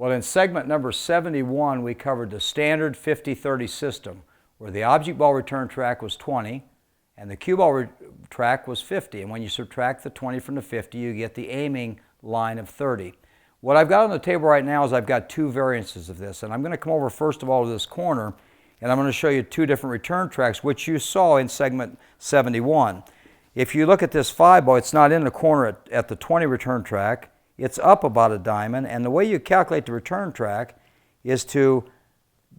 Well, in segment number 71, we covered the standard 50-30 system, where the object ball return track was 20 and the cue ball track was 50. And when you subtract the 20 from the 50, you get the aiming line of 30. What I've got on the table right now is I've got two variances of this. And I'm going to come over first of all to this corner, and I'm going to show you two different return tracks, which you saw in segment 71. If you look at this 5 ball, it's not in the corner at the 20 return track. It's up about a diamond, and the way you calculate the return track is to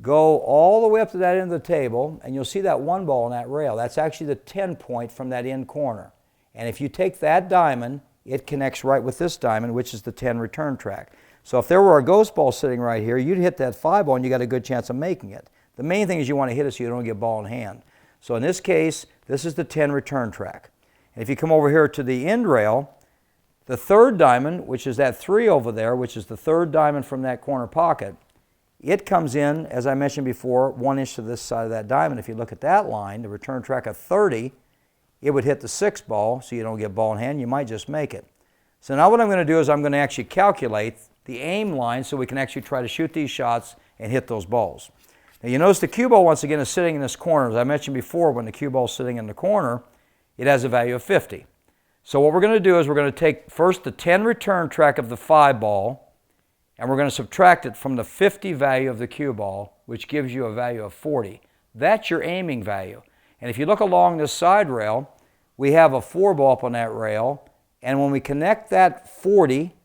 go all the way up to that end of the table, and you'll see that 1 ball on that rail. That's actually the 10 point from that end corner. And if you take that diamond, it connects right with this diamond, which is the 10 return track. So if there were a ghost ball sitting right here, you'd hit that 5 ball and you got a good chance of making it. The main thing is you want to hit it so you don't get ball in hand. So in this case, this is the 10 return track. And if you come over here to the end rail, the third diamond, which is that 3 over there, which is the third diamond from that corner pocket, it comes in, as I mentioned before, 1 inch to this side of that diamond. If you look at that line, the return track of 30, it would hit the 6 ball, so you don't get ball in hand. You might just make it. So now what I'm going to do is I'm going to actually calculate the aim line so we can actually try to shoot these shots and hit those balls. Now you notice the cue ball once again is sitting in this corner. As I mentioned before, when the cue ball is sitting in the corner, it has a value of 50. So what we're going to do is we're going to take first the 10 return track of the 5 ball, and we're going to subtract it from the 50 value of the cue ball, which gives you a value of 40. That's your aiming value. And if you look along this side rail, we have a 4 ball up on that rail, and when we connect that 40,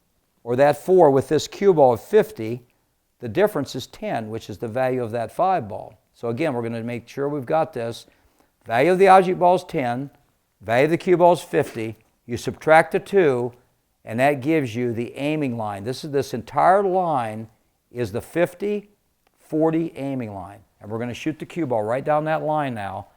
or that 4 with this cue ball of 50, the difference is 10, which is the value of that 5 ball. So again, we're going to make sure we've got this. Value of the object ball is 10, value of the cue ball is 50, you subtract the 2, and that gives you the aiming line. This entire line is the 50-40 aiming line. And we're going to shoot the cue ball right down that line now.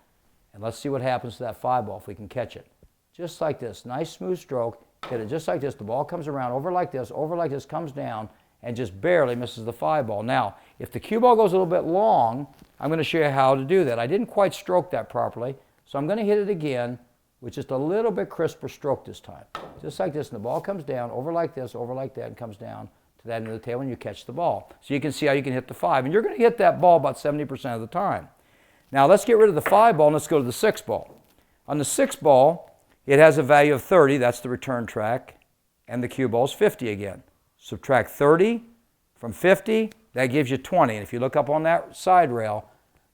And let's see what happens to that 5 ball if we can catch it. Just like this. Nice smooth stroke. Hit it just like this. The ball comes around over like this, comes down, and just barely misses the 5 ball. Now, if the cue ball goes a little bit long, I'm going to show you how to do that. I didn't quite stroke that properly, so I'm going to hit it again with just a little bit crisper stroke this time. Just like this, and the ball comes down, over like this, over like that, and comes down to that end of the table, and you catch the ball. So you can see how you can hit the 5. And you're going to hit that ball about 70% of the time. Now let's get rid of the 5 ball, and let's go to the 6 ball. On the 6 ball, it has a value of 30, that's the return track, and the cue ball is 50 again. Subtract 30 from 50, that gives you 20. And if you look up on that side rail,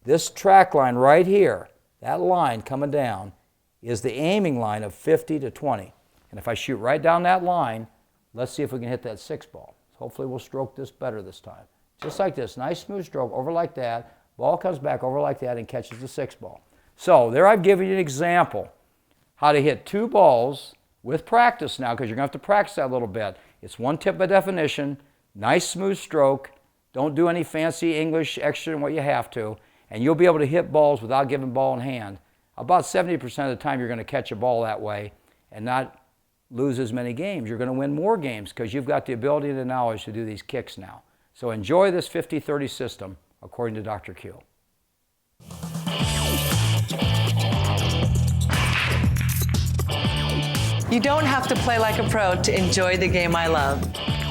this track line right here, that line coming down, is the aiming line of 50 to 20. And if I shoot right down that line, let's see if we can hit that 6 ball. Hopefully we'll stroke this better this time. Just like this, nice smooth stroke, over like that, ball comes back over like that and catches the 6 ball. So there I've given you an example how to hit 2 balls with practice now, because you're going to have to practice that a little bit. It's 1 tip by definition, nice smooth stroke, don't do any fancy English extra than what you have to, and you'll be able to hit balls without giving ball in hand. About 70% of the time you're going to catch a ball that way and not lose as many games. You're going to win more games because you've got the ability and the knowledge to do these kicks now. So enjoy this 50-30 system according to Dr. Q. You don't have to play like a pro to enjoy the game I love.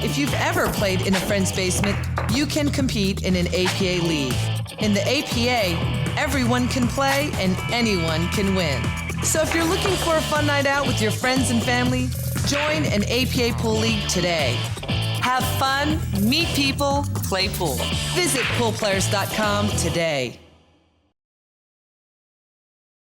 If you've ever played in a friend's basement, you can compete in an APA league. In the APA, everyone can play and anyone can win. So if you're looking for a fun night out with your friends and family, join an APA pool league today. Have fun, meet people, play pool. Visit poolplayers.com today.